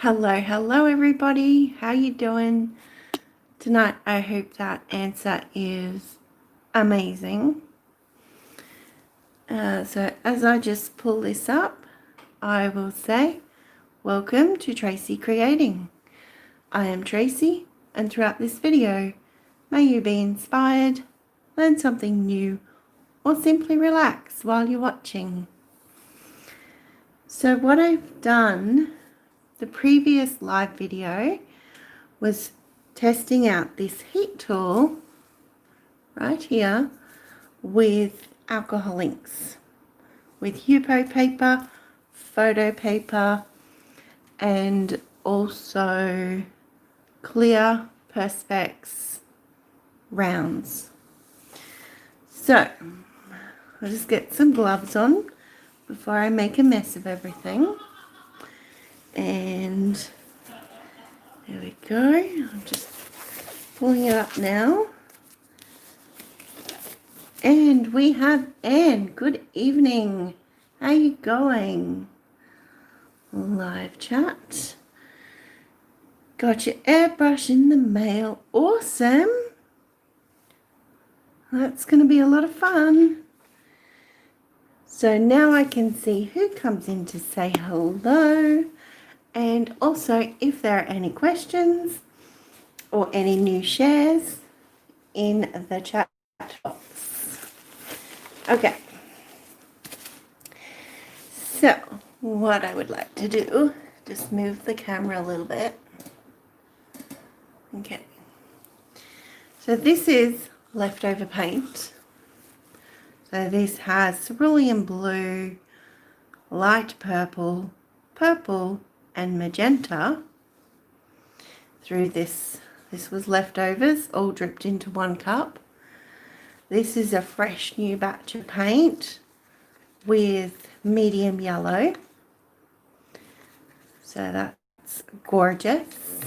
Hello everybody. How you doing tonight? I hope that answer is amazing. So as I just pull this up, I will say, welcome to Tracy Creating. I am Tracy, and throughout this video, may you be inspired, learn something new, or simply relax while you're watching. So what I've done, the previous live video was testing out this heat tool right here with alcohol inks, with Yupo paper, photo paper, and also clear Perspex rounds. So I'll just get some gloves on before I make a mess of everything. And there we go. I'm just pulling it up now. And we have Anne. Good evening. How you going? Live chat. Got your airbrush in the mail. Awesome. That's going to be a lot of fun. So now I can see who comes in to say hello. And also if there are any questions or any new shares in the chat box. Okay. So what I would like to do, just move the camera a little bit. Okay. So this is leftover paint. So this has cerulean blue, light purple, purple, and magenta through this. This was leftovers, all dripped into one cup. This is a fresh new batch of paint with medium yellow. So that's gorgeous,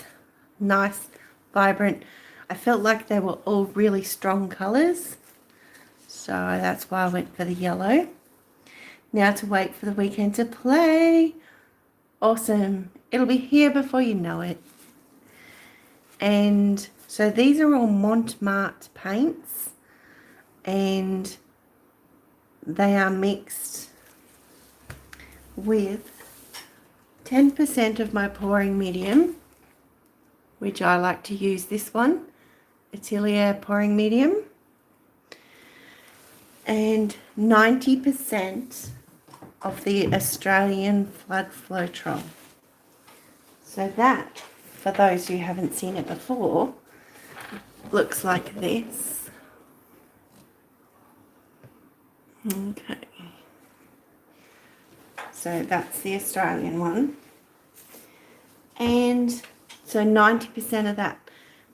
nice, vibrant. I felt like they were all really strong colours, so that's why I went for the yellow. Now to wait for the weekend to play. Awesome. It'll be here before you know it. And so these are all Montmartre paints, and they are mixed with 10% of my pouring medium, which I like to use this one, Acrylic pouring medium, and 90% of the Australian Flood Flowtron. So that, for those who haven't seen it before, looks like this. Okay. So that's the Australian one. And so 90% of that,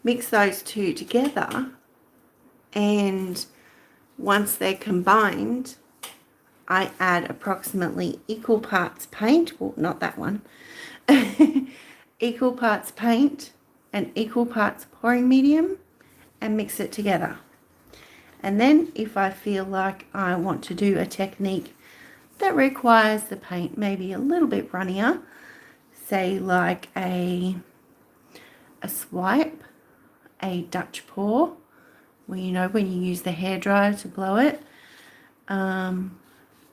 mix those two together, and once they're combined, I add approximately equal parts paint, well, not that one, equal parts paint and equal parts pouring medium, and mix it together. And then if I feel like I want to do a technique that requires the paint maybe a little bit runnier, say like a swipe, a Dutch pour, well, you know, when you use the hairdryer to blow it,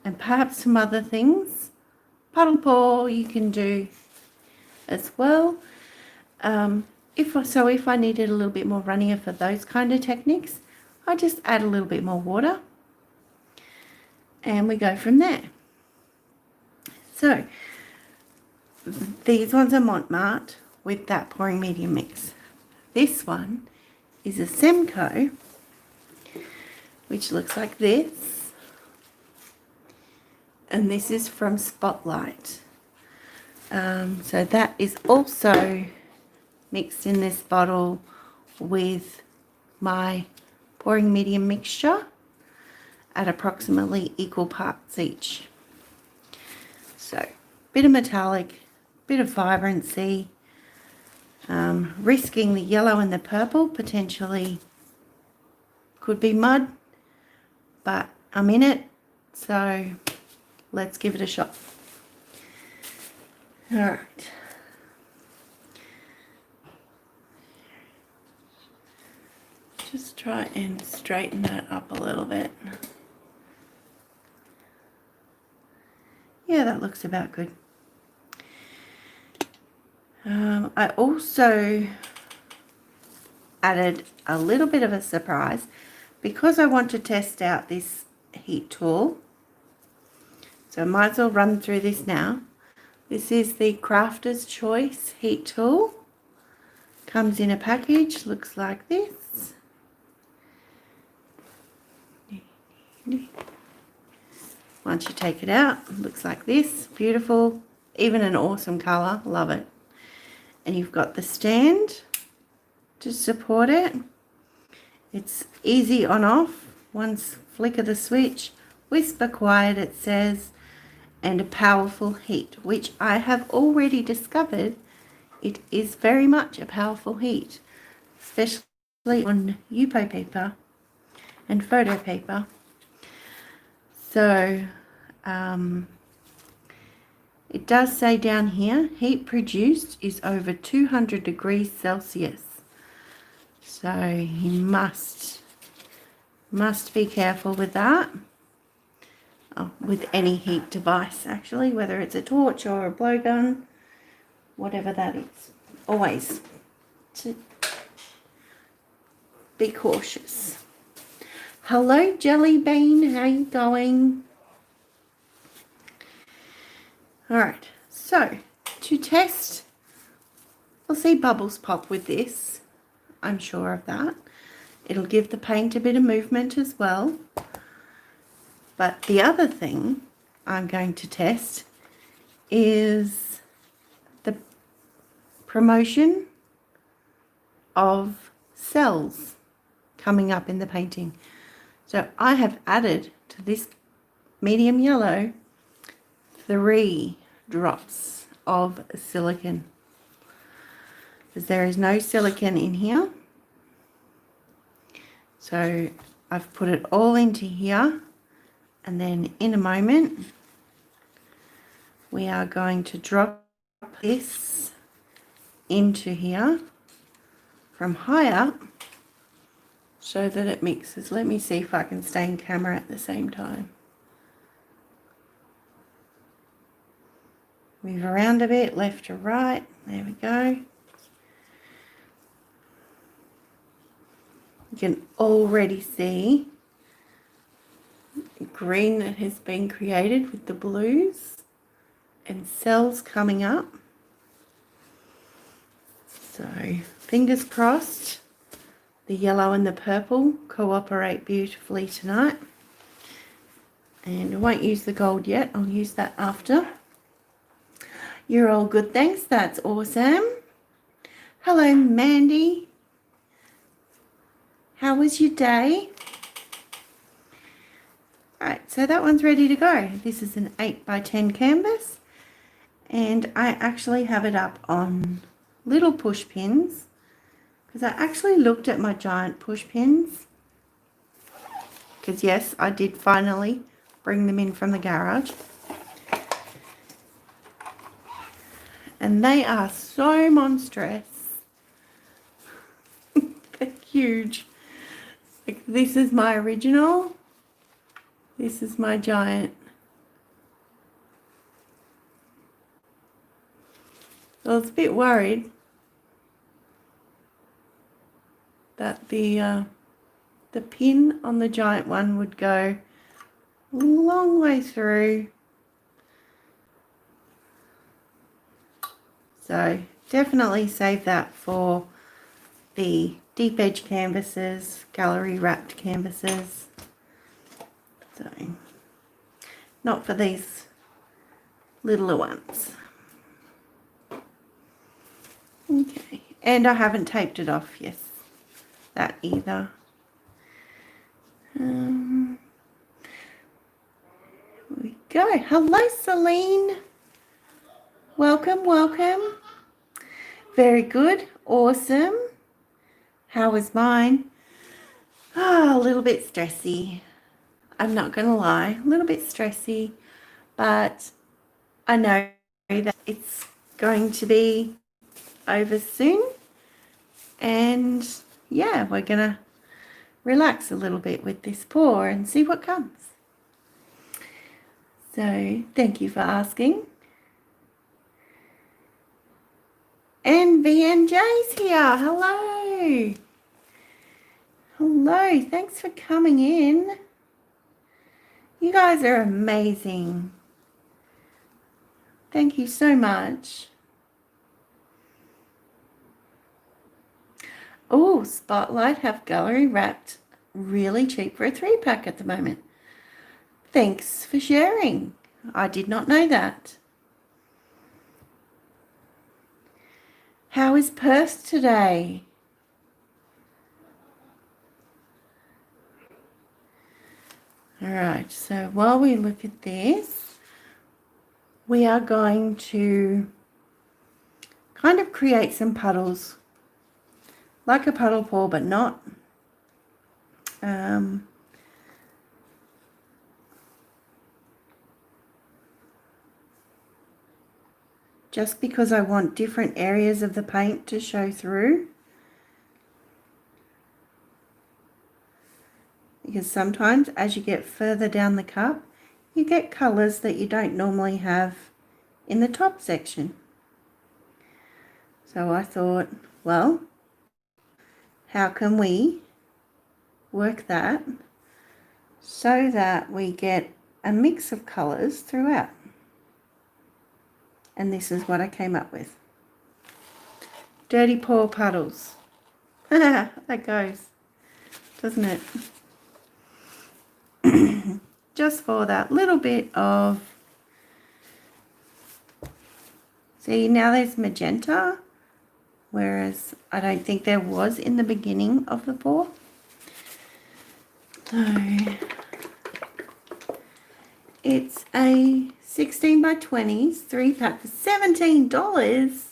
and perhaps some other things. Puddle pour you can do as well. If I needed a little bit more runnier for those kind of techniques, I just add a little bit more water, and we go from there. So these ones are Montmartre with that pouring medium mix. This one is a Semco, which looks like this, and this is from Spotlight. So that is also mixed in this bottle with my pouring medium mixture at approximately equal parts each. So bit of metallic, bit of vibrancy, risking the yellow and the purple, potentially could be mud, but I'm in it, so let's give it a shot. All right. just try and straighten that up a little bit. Yeah, that looks about good. I also added a little bit of a surprise because I want to test out this heat tool. So I might as well run through this now. This is the Crafter's Choice heat tool. Comes in a package, looks like this. Once you take it out, it looks like this. Beautiful, even an awesome colour, love it. And you've got the stand to support it. It's easy on off, one flick of the switch, whisper quiet it says, and a powerful heat, which I have already discovered it is very much a powerful heat, especially on Yupo paper and photo paper. So it does say down here, heat produced is over 200 degrees Celsius. So you must be careful with that. Oh, with any heat device actually, whether it's a torch or a blowgun, whatever that is. Always to be cautious. Hello Jelly Bean, how you going? Alright, so to test, we'll see bubbles pop with this. I'm sure of that. It'll give the paint a bit of movement as well. But the other thing I'm going to test is the promotion of cells coming up in the painting. So I have added to this medium yellow 3 drops of silicone, because there is no silicone in here. So I've put it all into here, and then in a moment we are going to drop this into here from high up so that it mixes. Let me see if I can stay in camera at the same time. Move around a bit, left to right. There we go. You can already see the green that has been created with the blues and cells coming up. So fingers crossed the yellow and the purple cooperate beautifully tonight. And I won't use the gold yet, I'll use that after. You're all good, thanks, that's awesome. Hello Mandy, how was your day? Alright, so that one's ready to go. This is an 8x10 canvas, and I actually have it up on little push pins, because I actually looked at my giant push pins, because yes, I did finally bring them in from the garage, and they are so monstrous. They're huge. Like, this is my original, this is my giant. So I was a bit worried that the pin on the giant one would go a long way through. So definitely save that for the deep edge canvases, gallery wrapped canvases. So not for these littler ones. Okay, and I haven't taped it off, yes, that either. Here we go. Hello Celine, welcome, welcome. Very good, awesome. How was mine? Oh, a little bit stressy, I'm not gonna lie, a little bit stressy, but I know that it's going to be over soon, and yeah, we're gonna relax a little bit with this pour and see what comes. So thank you for asking. And VNJ's here. Hello. Hello. Thanks for coming in. You guys are amazing. Thank you so much. Oh, Spotlight have gallery wrapped really cheap for a 3-pack at the moment. Thanks for sharing. I did not know that. How is Perth today? All right, so while we look at this, we are going to kind of create some puddles, like a puddle pour, but not. Just because I want different areas of the paint to show through. Because sometimes as you get further down the cup, you get colours that you don't normally have in the top section. So I thought, well, how can we work that so that we get a mix of colours throughout? And this is what I came up with. Dirty pour puddles. That goes, doesn't it? Just for that little bit of, see, now there's magenta, whereas I don't think there was in the beginning of the pour. So it's a 16 by 20s 3-pack for $17.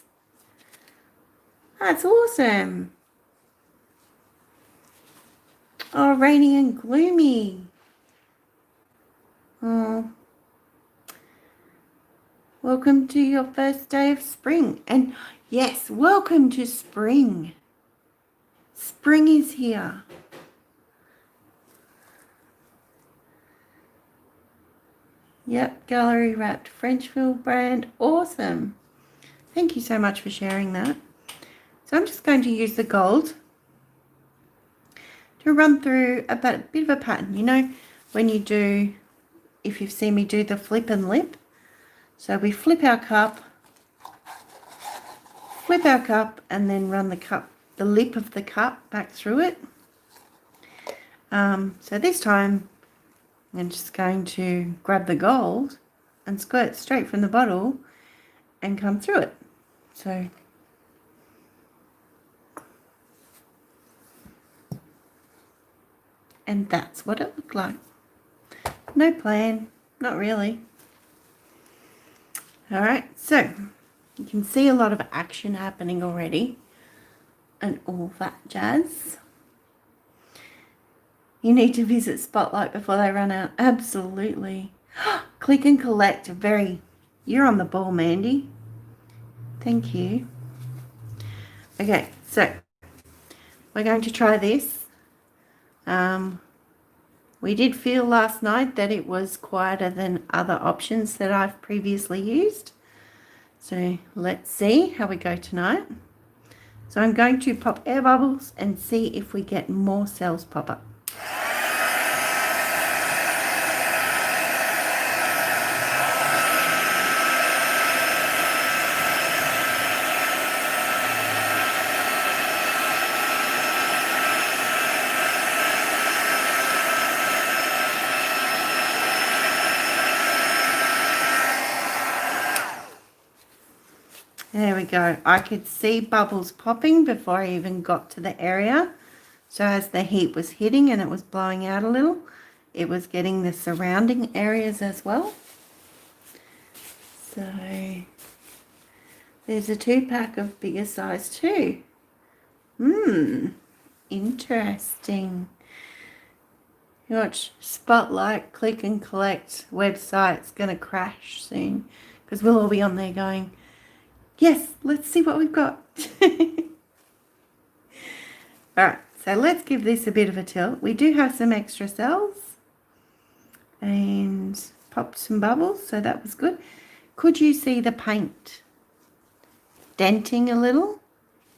That's awesome. Oh, rainy and gloomy. Oh, welcome to your first day of spring. And yes, welcome to spring. Spring is here. Yep, gallery wrapped Frenchville brand. Awesome. Thank you so much for sharing that. So I'm just going to use the gold to run through a bit of a pattern. You know, when you do, if you've seen me do the flip and lip. So we flip our cup, and then run the lip of the cup back through it. So this time I'm just going to grab the gold and squirt straight from the bottle and come through it. So and that's what it looked like. No plan, not really. All right, so you can see a lot of action happening already and all that jazz. You need to visit Spotlight before they run out. Absolutely. Click and collect. You're on the ball, Mandy. Thank you. Okay, so we're going to try this. We did feel last night that it was quieter than other options that I've previously used. So let's see how we go tonight. So I'm going to pop air bubbles and see if we get more cells pop up. There we go. I could see bubbles popping before I even got to the area. So as the heat was hitting and it was blowing out a little, it was getting the surrounding areas as well. So there's a 2-pack of bigger size too. Interesting. You watch Spotlight, Click and Collect website's going to crash soon because we'll all be on there going, yes, let's see what we've got. All right, So let's give this a bit of a tilt. We do have some extra cells and popped some bubbles, so that was good. Could you see the paint denting a little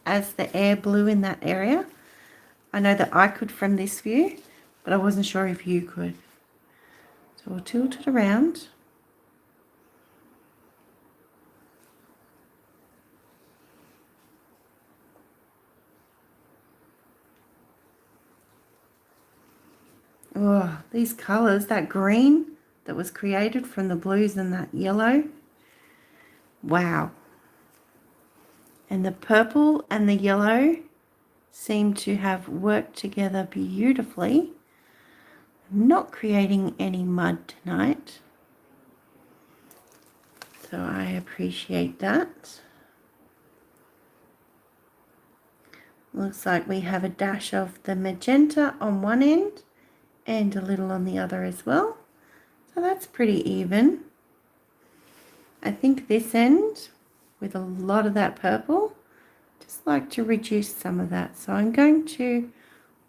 as the air blew in that area? I know that I could from this view, but I wasn't sure if you could. So we'll tilt it around. Oh, these colours, that green that was created from the blues and that yellow. Wow. And the purple and the yellow seem to have worked together beautifully. I'm not creating any mud tonight, so I appreciate that. Looks like we have a dash of the magenta on one end and a little on the other as well. So that's pretty even. I think this end, with a lot of that purple, just like to reduce some of that. So I'm going to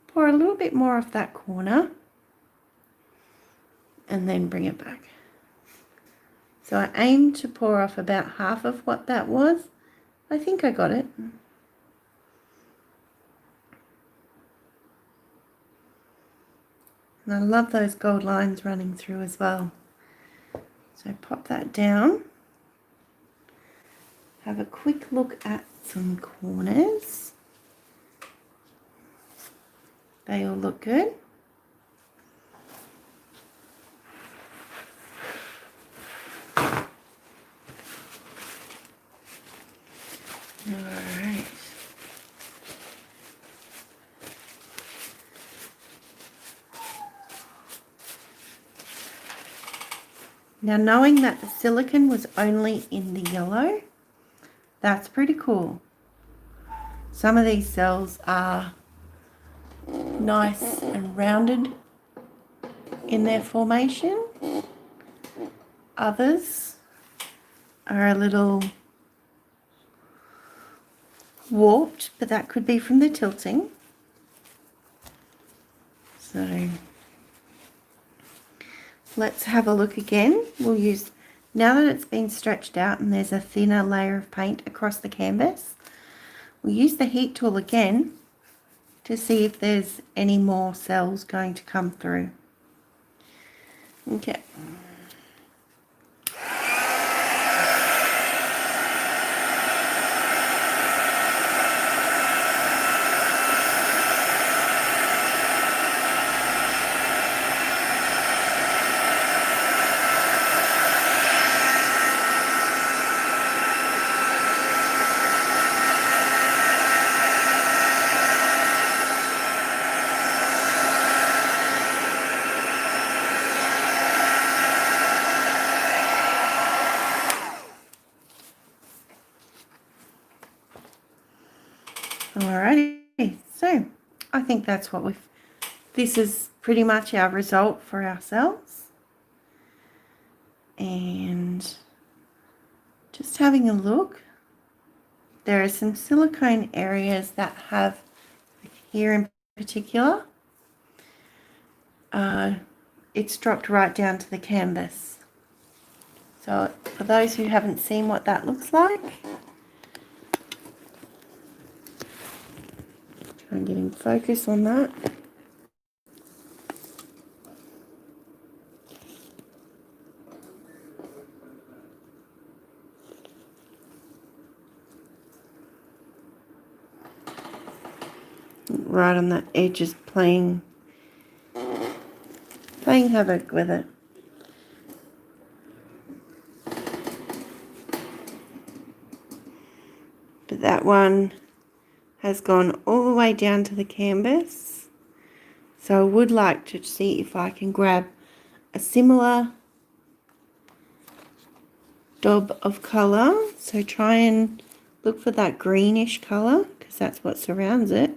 pour a little bit more off that corner and then bring it back. So I aim to pour off about half of what that was. I think I got it. And I love those gold lines running through as well. So pop that down. Have a quick look at some corners. They all look good. Alright. Now, knowing that the silicone was only in the yellow, that's pretty cool. Some of these cells are nice and rounded in their formation. Others are a little warped, but that could be from the tilting. So let's have a look again. We'll use, now that it's been stretched out and there's a thinner layer of paint across the canvas, we'll use the heat tool again to see if there's any more cells going to come through. Okay. Alrighty, so I think that's what this is pretty much our result for ourselves. And just having a look, there are some silicone areas that have, here in particular, it's dropped right down to the canvas. So for those who haven't seen what that looks like, try and get in focus on that. Right on that edge is playing havoc with it. But that one has gone all the way down to the canvas. So I would like to see if I can grab a similar daub of colour. So try and look for that greenish colour, because that's what surrounds it.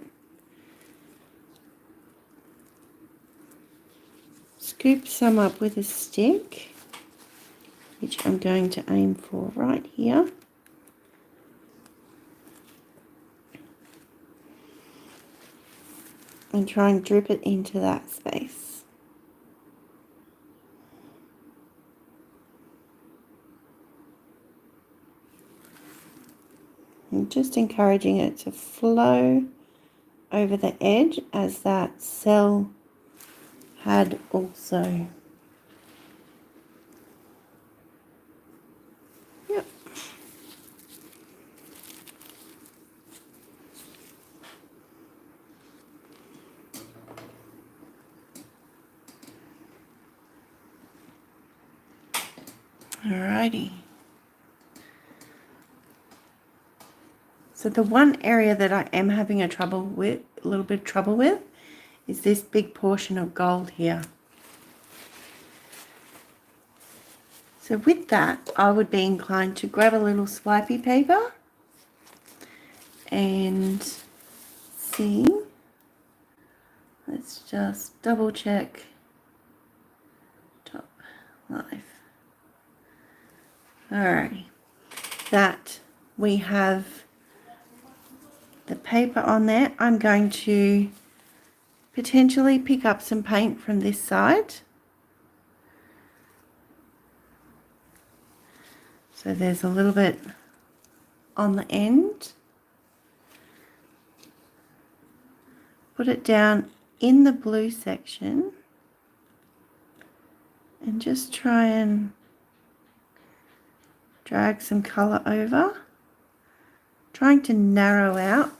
Scoop some up with a stick, which I'm going to aim for right here. and try and drip it into that space. And just encouraging it to flow over the edge as that cell had also. Yep. Alrighty. So the one area that I am having a little bit of trouble with, is this big portion of gold here. So with that, I would be inclined to grab a little swipey paper and see. Let's just double check top life. Alrighty, that we have the paper on there. I'm going to potentially pick up some paint from this side. So there's a little bit on the end. Put it down in the blue section and just try and drag some colour over, trying to narrow out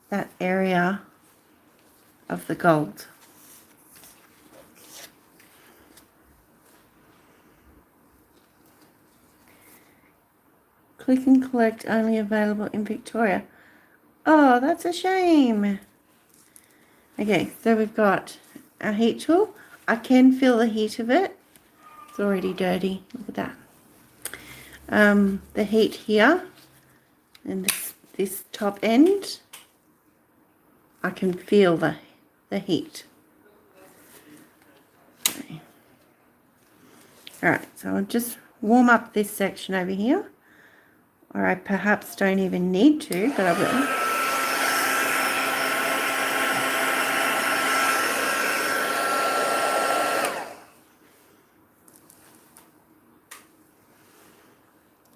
that area of the gold. Click and collect only available in Victoria. Oh, that's a shame. Okay, so we've got our heat tool. I can feel the heat of it. It's already dirty. Look at that. The heat here and this top end, I can feel the heat. Okay. Alright, so I'll just warm up this section over here. Or I perhaps don't even need to, but I will.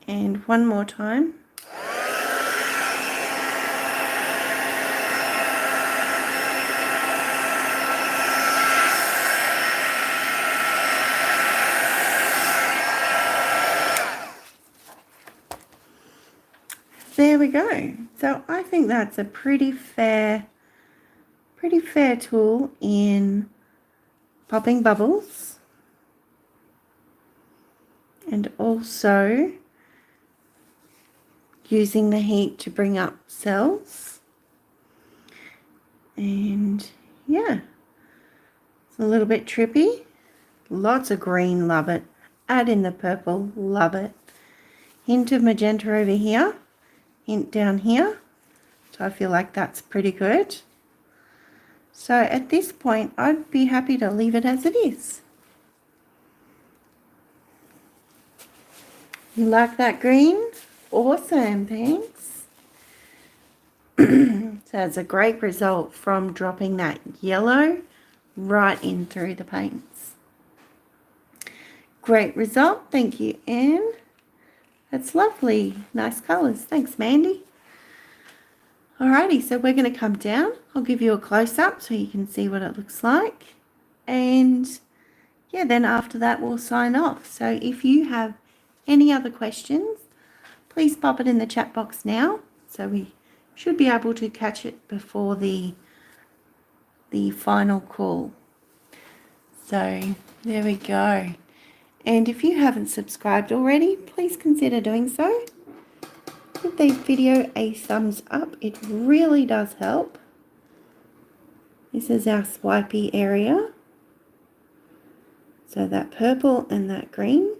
And one more time. There we go. So I think that's a pretty fair tool in popping bubbles and also using the heat to bring up cells. And yeah, it's a little bit trippy. Lots of green, love it. Add in the purple, love it. Hint of magenta over here, hint down here. So I feel like that's pretty good. So at this point, I'd be happy to leave it as it is. You like that green? Awesome, thanks. So it's a great result from dropping that yellow right in through the paints. Great result, thank you, Anne. That's lovely, nice colours. Thanks, Mandy. Alrighty, so we're going to come down. I'll give you a close-up so you can see what it looks like. And yeah, then after that we'll sign off. So if you have any other questions, please pop it in the chat box now. So we should be able to catch it before the final call. So there we go. And if you haven't subscribed already, please consider doing so. Give the video a thumbs up. It really does help. This is our swipey area. So that purple and that green.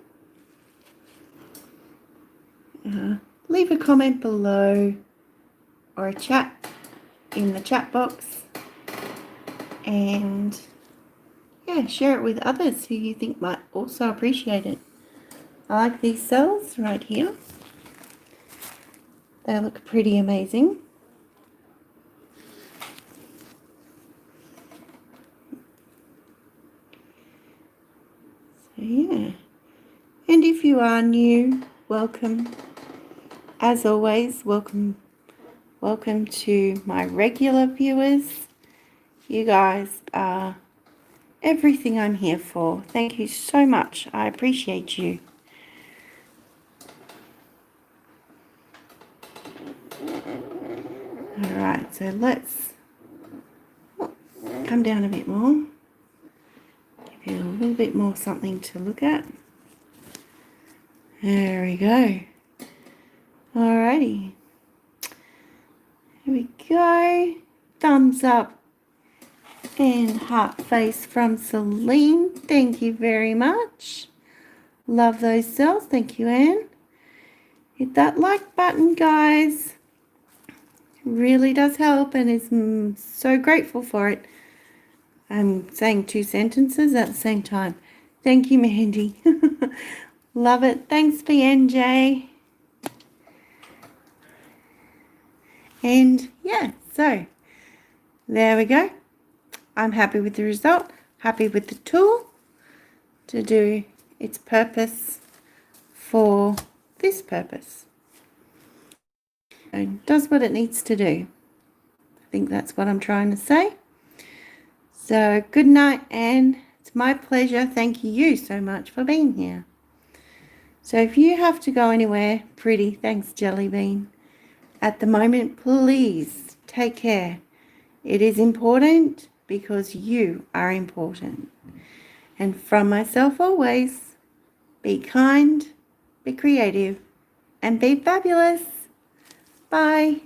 Leave a comment below or a chat in the chat box. And yeah, share it with others who you think might also appreciate it. I like these cells right here. They look pretty amazing. if you are new, welcome. As always, welcome to my regular viewers. You guys are everything I'm here for. Thank you so much. I appreciate you. Alright, so let's come down a bit more. Give you a little bit more something to look at. There we go. Alrighty. Here we go. Thumbs up and heart face from Celine. Thank you very much. Love those cells. Thank you, Anne. Hit that like button, guys. Really does help, and is so grateful for it. I'm saying 2 sentences at the same time. Thank you, Mandy. Love it. Thanks, BNJ. And yeah, so there we go. I'm happy with the result. Happy with the tool to do its purpose for this purpose. It does what it needs to do. I think that's what I'm trying to say. So good night, Anne. It's my pleasure. Thank you so much for being here. So if you have to go anywhere, pretty, thanks, Jelly Bean. At the moment, please take care. It is important because you are important. And from myself always, be kind, be creative, and be fabulous. Bye.